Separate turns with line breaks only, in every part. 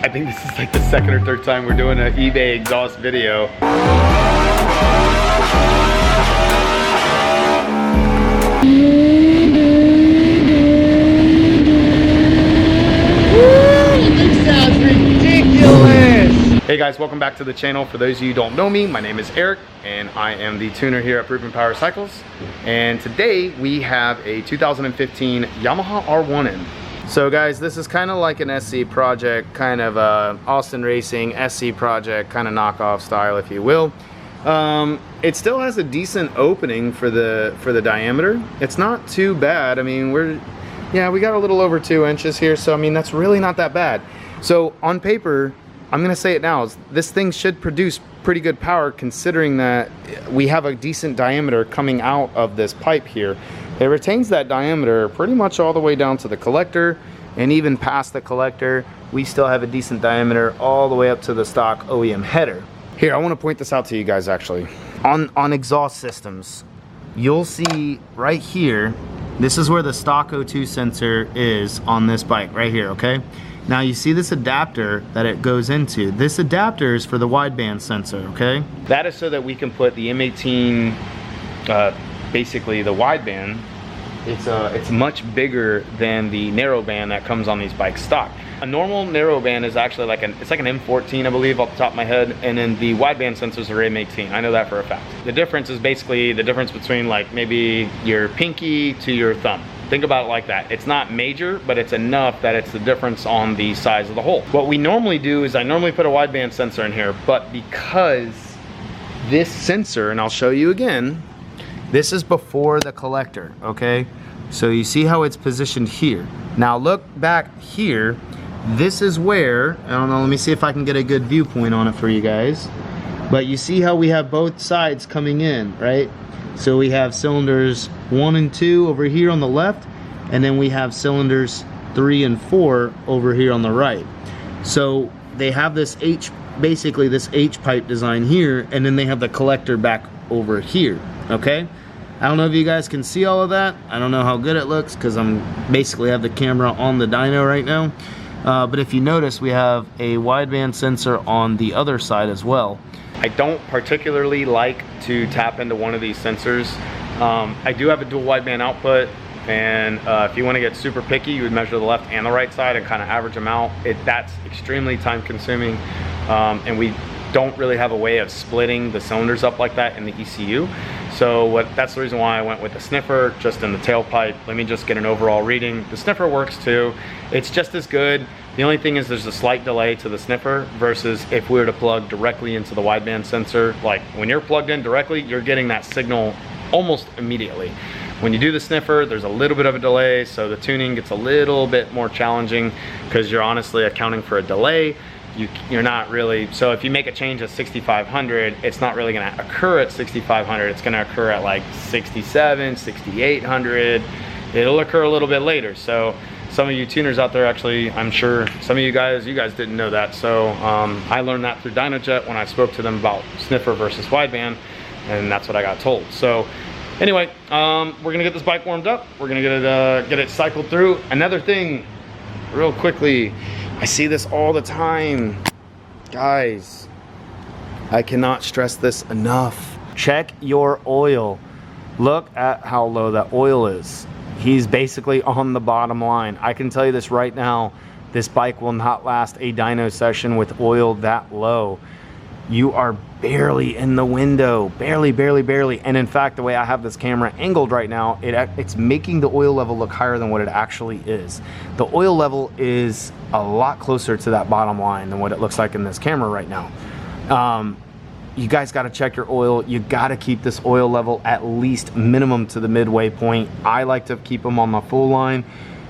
I think this is like the second or third time we're doing an eBay exhaust video.
This sounds ridiculous!
Hey guys, welcome back to the channel. For those of you who don't know me, my name is Eric and I am the tuner here at Proven Power Cycles. And today we have a 2015 Yamaha R1 in. So guys, this is kind of like an SC project, kind of a Austin Racing SC project, kind of knockoff style, if you will. It still has a decent opening for the diameter. It's not too bad. I mean, we got a little over 2 inches here, so I mean that's really not that bad. So on paper, I'm gonna say it now, this thing should produce pretty good power considering that we have a decent diameter coming out of this pipe here. It retains that diameter pretty much all the way down to the collector, and even past the collector, we still have a decent diameter all the way up to the stock OEM header. Here, I wanna point this out to you guys actually. On exhaust systems, you'll see right here, this is where the stock O2 sensor is on this bike, right here, okay? Now you see this adapter that it goes into. This adapter is for the wideband sensor, okay? That is so that we can put the M18, basically the wideband, it's much bigger than the narrowband that comes on these bikes stock. A normal narrowband is actually like it's like an M14, I believe, off the top of my head, and then the wideband sensors are M18. I know that for a fact. The difference is basically the difference between like maybe your pinky to your thumb. Think about it like that. It's not major, but it's enough that it's the difference on the size of the hole. What we normally do is I normally put a wideband sensor in here, but because this sensor, and I'll show you again, this is before the collector, okay? So you see how it's positioned here. Now look back here. This is where, I don't know, let me see if I can get a good viewpoint on it for you guys. But you see how we have both sides coming in, right? So we have cylinders 1 and 2 over here on the left, and then we have cylinders 3 and 4 over here on the right. So they have this basically this H pipe design here, and then they have the collector back over here, okay? I don't know if you guys can see all of that. I don't know how good it looks because I'm basically have the camera on the dyno right now. But if you notice, we have a wideband sensor on the other side as well. I don't particularly like to tap into one of these sensors. I do have a dual wideband output, and if you want to get super picky, you would measure the left and the right side and kind of average them out. That's extremely time consuming, and we don't really have a way of splitting the cylinders up like that in the ECU. So that's the reason why I went with the sniffer just in the tailpipe. Let me just get an overall reading. The sniffer works too. It's just as good. The only thing is there's a slight delay to the sniffer versus if we were to plug directly into the wideband sensor. Like when you're plugged in directly, you're getting that signal almost immediately. When you do the sniffer, there's a little bit of a delay, so the tuning gets a little bit more challenging because you're honestly accounting for a delay. You're not really, so if you make a change at 6,500, it's not really gonna occur at 6,500, it's gonna occur at like 67, 6,800. It'll occur a little bit later. So some of you tuners out there, actually, I'm sure some of you guys didn't know that. So I learned that through DynoJet when I spoke to them about sniffer versus wideband, and that's what I got told. So anyway, we're gonna get this bike warmed up. We're gonna get it cycled through. Another thing, real quickly, I see this all the time. Guys, I cannot stress this enough. Check your oil. Look at how low that oil is. He's basically on the bottom line. I can tell you this right now, this bike will not last a dyno session with oil that low. You are barely in the window, barely. And in fact, the way I have this camera angled right now, it's making the oil level look higher than what it actually is. The oil level is a lot closer to that bottom line than what it looks like in this camera right now. You guys gotta check your oil. You gotta keep this oil level at least minimum to the midway point. I like to keep them on the full line.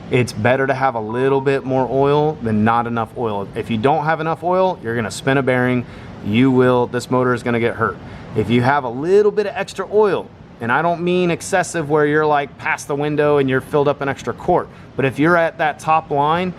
It's better to have a little bit more oil than not enough oil. If you don't have enough oil, you're gonna spin a bearing. This motor is gonna get hurt. If you have a little bit of extra oil, and I don't mean excessive where you're like past the window and you're filled up an extra quart, but if you're at that top line,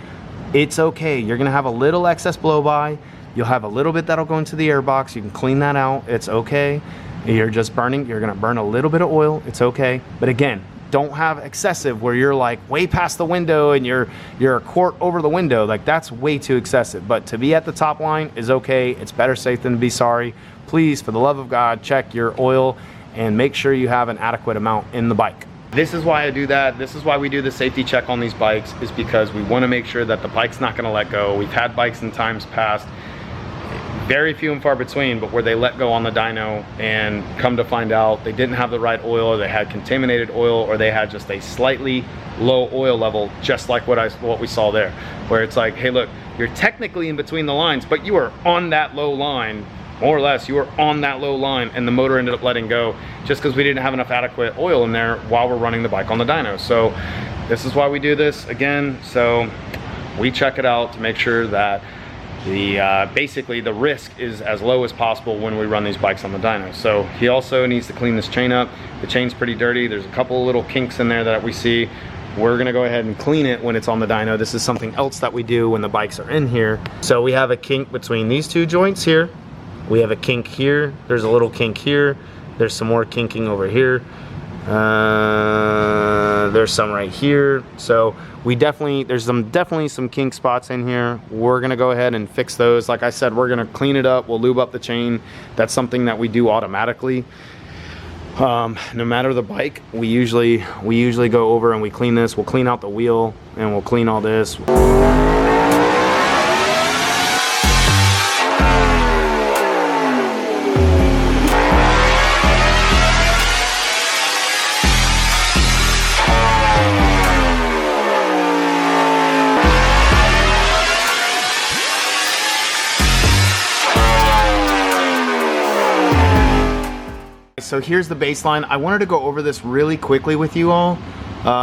it's okay. You're gonna have a little excess blow by. You'll have a little bit that'll go into the air box. You can clean that out, it's okay. You're gonna burn a little bit of oil, it's okay. But again, don't have excessive where you're like way past the window and you're a quart over the window. Like, that's way too excessive. But to be at the top line is okay. It's better safe than to be sorry. Please, for the love of God, check your oil and make sure you have an adequate amount in the bike. This is why I do that. This is why we do the safety check on these bikes, is because we want to make sure that the bike's not going to let go. We've had bikes in times past, very few and far between, but where they let go on the dyno and come to find out they didn't have the right oil, or they had contaminated oil, or they had just a slightly low oil level, just like what we saw there, where it's like, hey, look, you're technically in between the lines, but you are on that low line. More or less, you were on that low line and the motor ended up letting go just because we didn't have enough adequate oil in there while we're running the bike on the dyno. So this is why we do this again. So we check it out to make sure that basically the risk is as low as possible when we run these bikes on the dyno. So he also needs to clean this chain up. The chain's pretty dirty. There's a couple of little kinks in there that we see. We're gonna go ahead and clean it when it's on the dyno. This is something else that we do when the bikes are in here. So we have a kink between these two joints here. We have a kink here, there's a little kink here, there's some more kinking over here, there's some right here. So we there's definitely some kink spots in here. We're gonna go ahead and fix those. Like I said, we're gonna clean it up, we'll lube up the chain. That's something that we do automatically. No matter the bike, we usually go over and we clean this. We'll clean out the wheel and we'll clean all this. So here's the baseline. I wanted to go over this really quickly with you all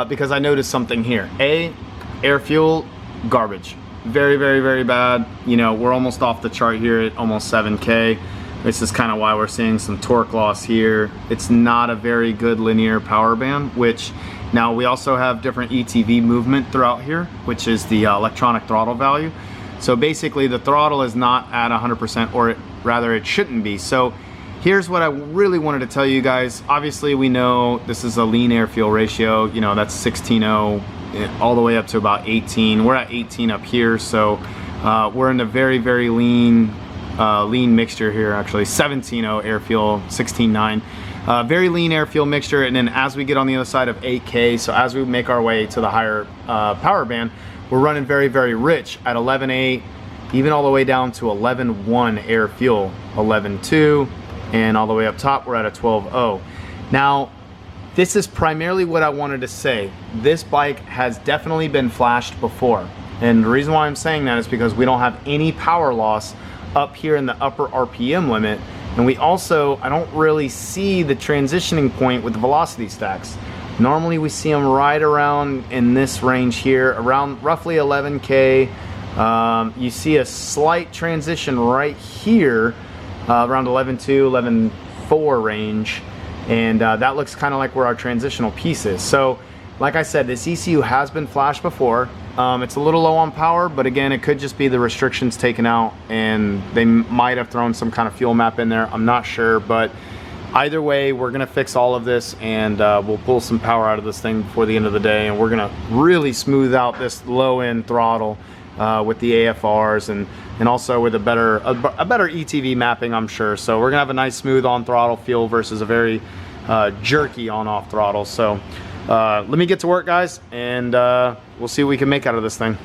because I noticed something here. Air fuel, garbage. Very, very, very bad. You know, we're almost off the chart here at almost 7K. This is kind of why we're seeing some torque loss here. It's not a very good linear power band, which now we also have different ETV movement throughout here, which is the electronic throttle value. So basically the throttle is not at 100%, or rather it shouldn't be. So here's what I really wanted to tell you guys. Obviously, we know this is a lean air fuel ratio. You know, that's 16.0 all the way up to about 18. We're at 18 up here, so we're in a very, very lean mixture here. Actually, 17.0 air fuel, 16.9. Very lean air fuel mixture. And then as we get on the other side of 8K, so as we make our way to the higher power band, we're running very, very rich at 11.8, even all the way down to 11.1 air fuel, 11.2. And all the way up top, we're at a 12.0. Now, this is primarily what I wanted to say. This bike has definitely been flashed before. And the reason why I'm saying that is because we don't have any power loss up here in the upper RPM limit. And we also, I don't really see the transitioning point with the velocity stacks. Normally we see them right around in this range here, around roughly 11K. You see a slight transition right here, around 11.2, 11.4 range, and that looks kind of like where our transitional piece is. So like I said, this ECU has been flashed before. It's a little low on power, but again, it could just be the restrictions taken out and they might have thrown some kind of fuel map in there. I'm not sure, but either way, we're gonna fix all of this and we'll pull some power out of this thing before the end of the day, and we're gonna really smooth out this low end throttle with the AFRs and also with a better ETV mapping, I'm sure. So we're gonna have a nice smooth on throttle feel versus a very jerky on off throttle. So let me get to work, guys, and we'll see what we can make out of this thing.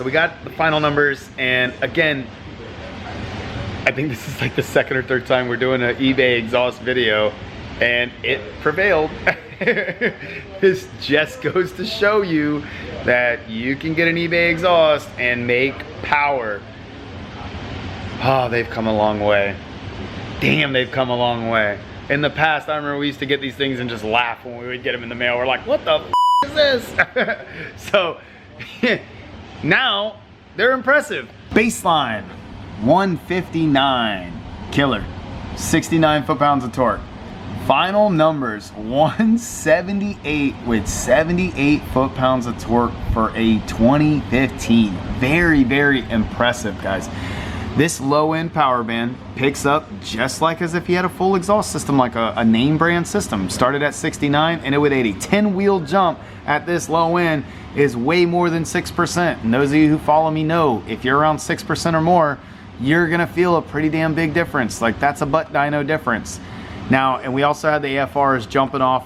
We got the final numbers, and again, I think this is like the second or third time we're doing an eBay exhaust video, and it prevailed. This just goes to show you that you can get an eBay exhaust and make power. Oh, they've come a long way. Damn, they've come a long way. In the past, I remember we used to get these things and just laugh when we would get them in the mail. We're like, what the f is this? So, now, they're impressive. Baseline, 159, killer. 69 foot-pounds of torque. Final numbers, 178 with 78 foot-pounds of torque for a 2015. Very, very impressive, guys. This low-end power band picks up just like as if you had a full exhaust system, like a name brand system. Started at 69 and it would 80. 10-wheel jump at this low end is way more than 6%. And those of you who follow me know, if you're around 6% or more, you're gonna feel a pretty damn big difference. Like, that's a butt dyno difference. Now, and we also had the AFRs jumping off,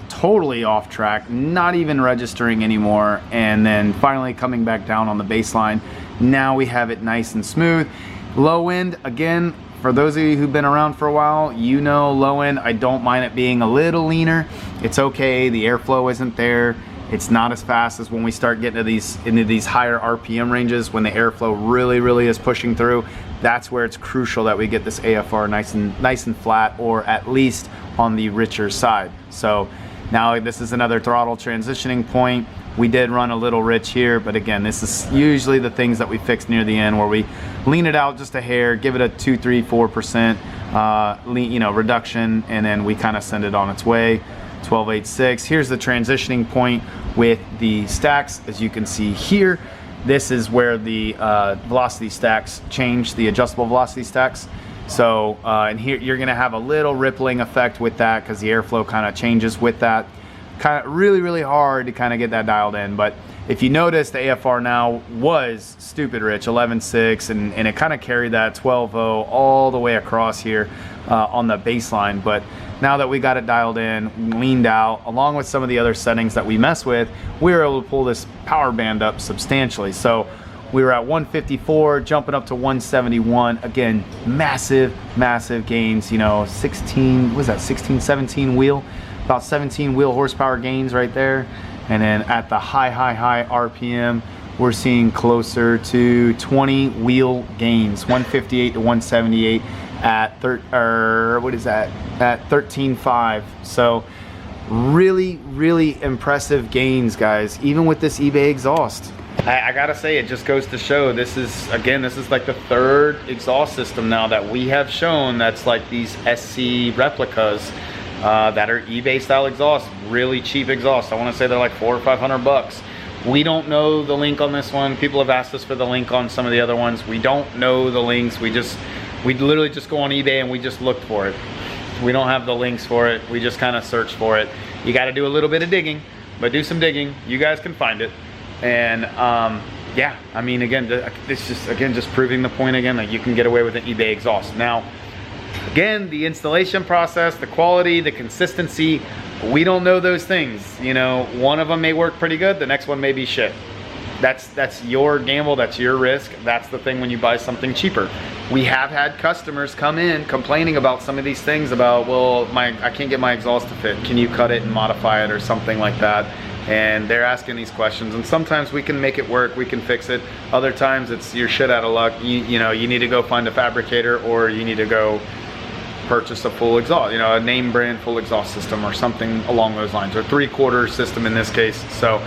totally off track, not even registering anymore, and then finally coming back down on the baseline. Now we have it nice and smooth. Low end, again, for those of you who've been around for a while, you know low end, I don't mind it being a little leaner. It's okay, the airflow isn't there. It's not as fast as when we start getting into these higher RPM ranges, when the airflow really is pushing through. That's where it's crucial that we get this AFR nice and flat, or at least on the richer side. So now this is another throttle transitioning point. We did run a little rich here, but again, this is usually the things that we fix near the end, where we lean it out just a hair, give it a 2, 3, 4% reduction, and then we kind of send it on its way. 12.86. Here's the transitioning point with the stacks. As you can see here, this is where the velocity stacks change, the adjustable velocity stacks. So, and here you're gonna have a little rippling effect with that because the airflow kind of changes with that. Kind of really hard to kind of get that dialed in. But if you notice, the AFR now was stupid rich, 11.6, and it kind of carried that 12.0 all the way across here on the baseline. But now that we got it dialed in, leaned out, along with some of the other settings that we mess with, we were able to pull this power band up substantially. So we were at 154, jumping up to 171. Again, massive gains, you know, 17 wheel, about 17 wheel horsepower gains right there. And then at the high RPM, we're seeing closer to 20 wheel gains, 158 to 178 at at 13.5. So really impressive gains, guys, even with this eBay exhaust. I gotta say, it just goes to show, this is like the third exhaust system now that we have shown that's like these SC replicas that are eBay style exhaust, really cheap exhaust. I want to say they're like $400 or $500. We don't know the link on this one. People have asked us for the link on some of the other ones. We don't know the links. We literally just go on eBay and we just look for it. We don't have the links for it. We just kind of search for it. You got to do a little bit of digging, but do some digging. You guys can find it. And yeah, I mean, again, this just proving the point again that you can get away with an eBay exhaust. Now, again, the installation process, the quality, the consistency, we don't know those things. You know, one of them may work pretty good, the next one may be shit. That's your gamble, that's your risk. That's the thing when you buy something cheaper. We have had customers come in complaining about some of these things about, well, I can't get my exhaust to fit. Can you cut it and modify it or something like that? And they're asking these questions, and sometimes we can make it work, we can fix it. Other times it's you're shit out of luck. You know, you need to go find a fabricator, or you need to go purchase a full exhaust, you know, a name brand full exhaust system or something along those lines, or 3/4 system in this case. So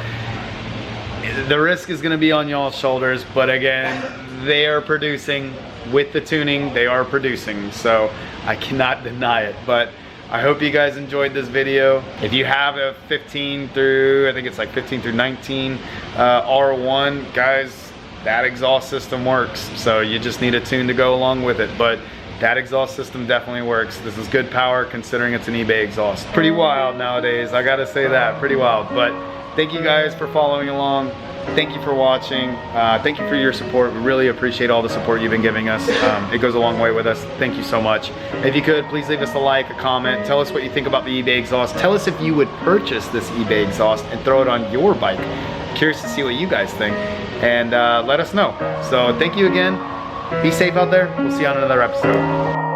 the risk is going to be on y'all's shoulders, but again, they are producing with the tuning, they are producing, so I cannot deny it. But I hope you guys enjoyed this video. If you have a 15 through, I think it's like 15 through 19 R1, guys, that exhaust system works. So you just need a tune to go along with it. But that exhaust system definitely works. This is good power considering it's an eBay exhaust. Pretty wild nowadays, I gotta say that, pretty wild. But thank you guys for following along. Thank you for watching. Thank you for your support. We really appreciate all the support you've been giving us. It goes a long way with us. Thank you so much. If you could, please leave us a like, a comment. Tell us what you think about the eBay exhaust. Tell us if you would purchase this eBay exhaust and throw it on your bike. Curious to see what you guys think. And let us know. So thank you again. Be safe out there. We'll see you on another episode.